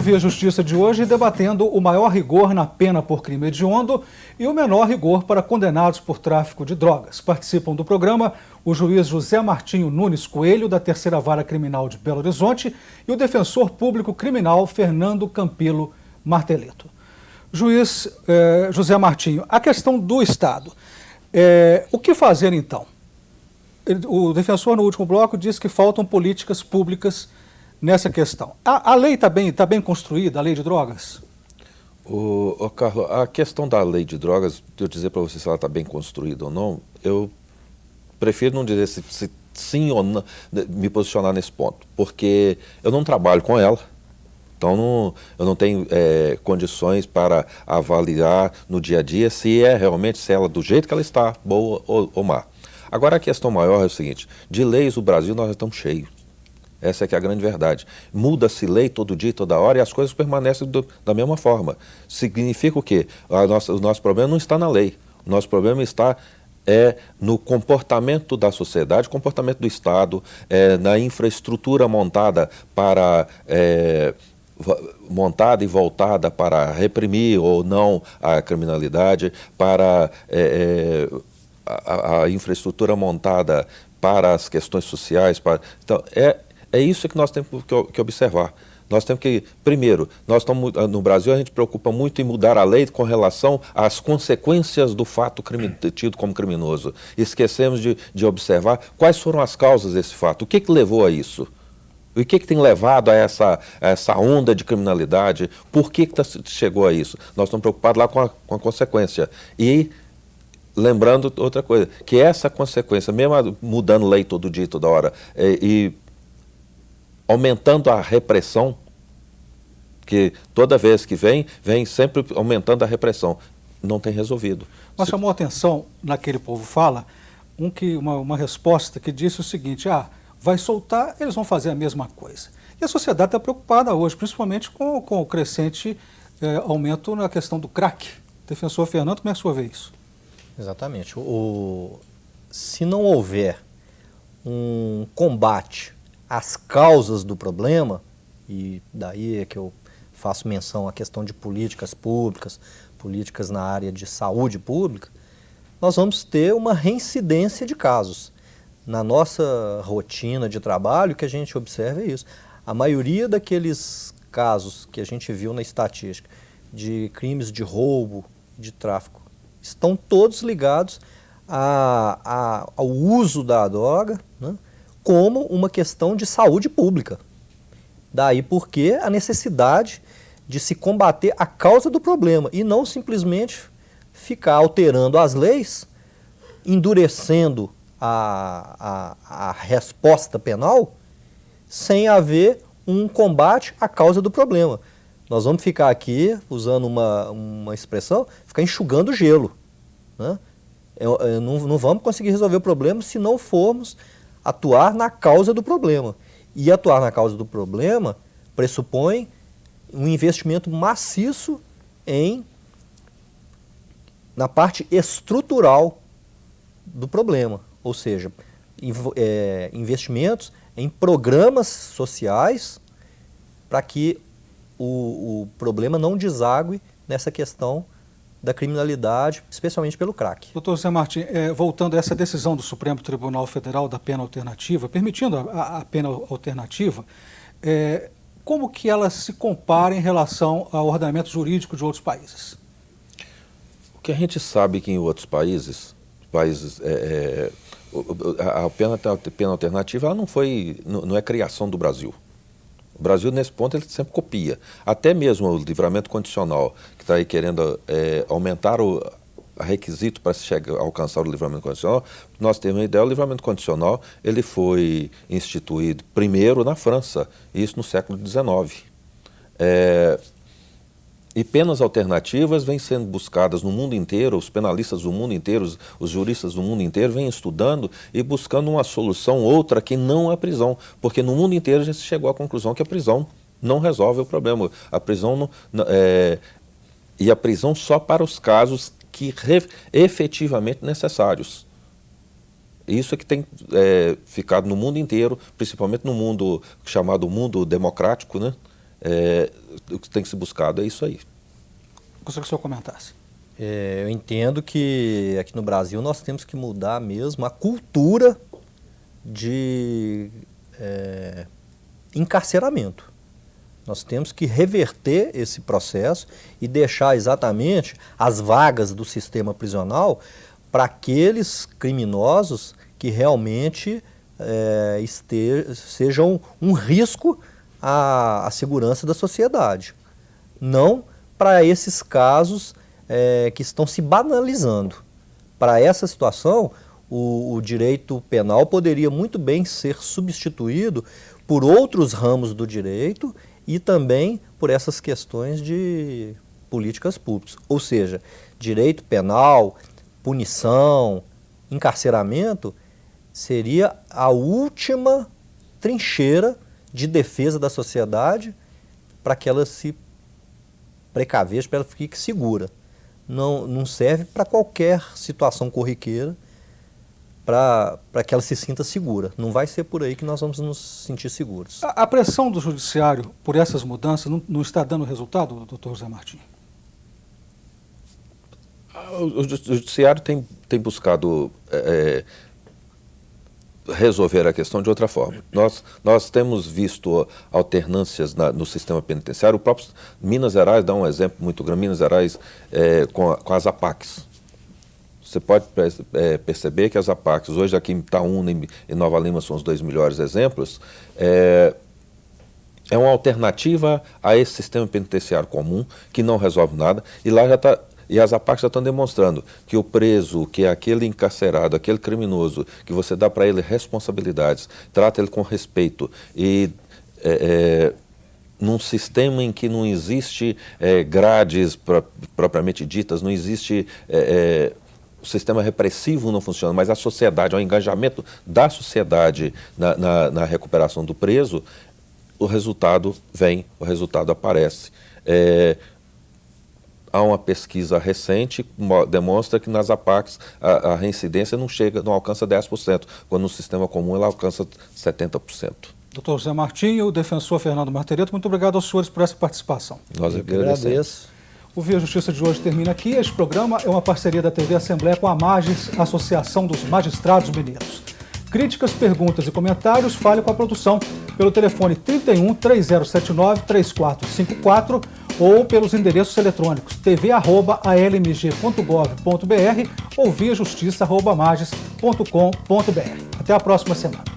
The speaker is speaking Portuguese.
Ouvir a Justiça de hoje debatendo o maior rigor na pena por crime hediondo e o menor rigor para condenados por tráfico de drogas. Participam do programa o juiz José Martinho Nunes Coelho, da Terceira Vara Criminal de Belo Horizonte, e o defensor público criminal Fernando Campilo Martelito. Juiz José Martinho, a questão do Estado. O que fazer então? O defensor no último bloco disse que faltam políticas públicas nessa questão. A lei está bem construída, a lei de drogas? Carlos, a questão da lei de drogas, eu dizer para você se ela está bem construída ou não, eu prefiro não dizer se sim ou não, me posicionar nesse ponto, porque eu não trabalho com ela, então eu não tenho condições para avaliar no dia a dia se ela do jeito que ela está, boa ou má. Agora a questão maior é o seguinte, de leis o Brasil nós estamos cheios. Essa é que é a grande verdade. Muda-se lei todo dia, toda hora, e as coisas permanecem da mesma forma. Significa o quê? O nosso problema não está na lei. O nosso problema está no comportamento da sociedade, comportamento do Estado, na infraestrutura montada e voltada para reprimir ou não a criminalidade, para a infraestrutura montada para as questões sociais. Então, é isso que nós temos que observar. Nós temos que, primeiro, no Brasil a gente preocupa muito em mudar a lei com relação às consequências do fato tido como criminoso. Esquecemos de observar quais foram as causas desse fato, o que levou a isso. O que tem levado a essa onda de criminalidade, por que chegou a isso. Nós estamos preocupados lá com a consequência. E lembrando outra coisa, que essa consequência, mesmo mudando lei todo dia, toda hora, e aumentando a repressão, que toda vez que vem sempre aumentando a repressão, não tem resolvido. Mas chamou a atenção, naquele povo fala, uma resposta que disse o seguinte, vai soltar, eles vão fazer a mesma coisa. E a sociedade está preocupada hoje, principalmente com o crescente aumento na questão do crack. Defensor Fernando, como é que o senhor vê isso? Exatamente. Se não houver um combate às causas do problema, e daí é que eu faço menção à questão de políticas públicas, políticas na área de saúde pública, nós vamos ter uma reincidência de casos. Na nossa rotina de trabalho, o que a gente observa é isso. A maioria daqueles casos que a gente viu na estatística de crimes de roubo, de tráfico, estão todos ligados ao uso da droga, né, como uma questão de saúde pública. Daí porque a necessidade de se combater a causa do problema e não simplesmente ficar alterando as leis, endurecendo a resposta penal, sem haver um combate à causa do problema. Nós vamos ficar aqui, usando uma expressão, ficar enxugando gelo, né? Não vamos conseguir resolver o problema se não formos atuar na causa do problema. E atuar na causa do problema pressupõe um investimento maciço na parte estrutural do problema, ou seja, investimentos em programas sociais para que o problema não desague nessa questão da criminalidade, especialmente pelo crack. Doutor José Martins, voltando a essa decisão do Supremo Tribunal Federal da pena alternativa, permitindo a pena alternativa, como que ela se compara em relação ao ordenamento jurídico de outros países? O que a gente sabe que em outros países a pena alternativa ela não é criação do Brasil. O Brasil, nesse ponto, ele sempre copia. Até mesmo o livramento condicional, que está aí querendo aumentar o requisito para se alcançar o livramento condicional, nós temos uma ideia, o livramento condicional ele foi instituído primeiro na França, isso no século XIX. E penas alternativas vêm sendo buscadas no mundo inteiro, os penalistas do mundo inteiro, os juristas do mundo inteiro vêm estudando e buscando uma solução outra que não a prisão, porque no mundo inteiro já se chegou à conclusão que a prisão não resolve o problema. A prisão e a prisão só para os casos que efetivamente necessários. Isso é que tem ficado no mundo inteiro, principalmente no mundo chamado mundo democrático, né? o que tem que ser buscado é isso aí. Gostaria que o senhor comentasse. Eu entendo que aqui no Brasil nós temos que mudar mesmo a cultura de encarceramento. Nós temos que reverter esse processo e deixar exatamente as vagas do sistema prisional para aqueles criminosos que realmente sejam um risco à segurança da sociedade. Não para esses casos que estão se banalizando. Para essa situação, o direito penal poderia muito bem ser substituído por outros ramos do direito e também por essas questões de políticas públicas. Ou seja, direito penal, punição, encarceramento seria a última trincheira de defesa da sociedade para que ela se precaveja, para ela fique segura. Não serve para qualquer situação corriqueira, para que ela se sinta segura. Não vai ser por aí que nós vamos nos sentir seguros. A pressão do judiciário por essas mudanças não está dando resultado, doutor José Martim? O judiciário tem buscado resolver a questão de outra forma. Nós temos visto alternâncias no sistema penitenciário. O próprio Minas Gerais dá um exemplo muito grande. Minas Gerais com as APACs. Você pode perceber que as APACs, hoje aqui em Itaúna e Nova Lima são os 2 melhores exemplos, é uma alternativa a esse sistema penitenciário comum, que não resolve nada, e lá já está. E as APACs já estão demonstrando que o preso, que é aquele encarcerado, aquele criminoso, que você dá para ele responsabilidades, trata ele com respeito e num sistema em que não existe grades propriamente ditas, não existe... o sistema repressivo não funciona, mas a sociedade, o engajamento da sociedade na recuperação do preso, o resultado vem, o resultado aparece. Há uma pesquisa recente que demonstra que nas APACs a reincidência não alcança 10%, quando no sistema comum ela alcança 70%. Doutor José Martim e o defensor Fernando Marteretto, muito obrigado aos senhores por essa participação. Nós agradecemos. O Via Justiça de hoje termina aqui. Este programa é uma parceria da TV Assembleia com a MAGES, Associação dos Magistrados Mineiros. Críticas, perguntas e comentários, fale com a produção pelo telefone 31 3079 3454 ou pelos endereços eletrônicos tv@almg.gov.br ou viajustiça@mages.com.br. Até a próxima semana.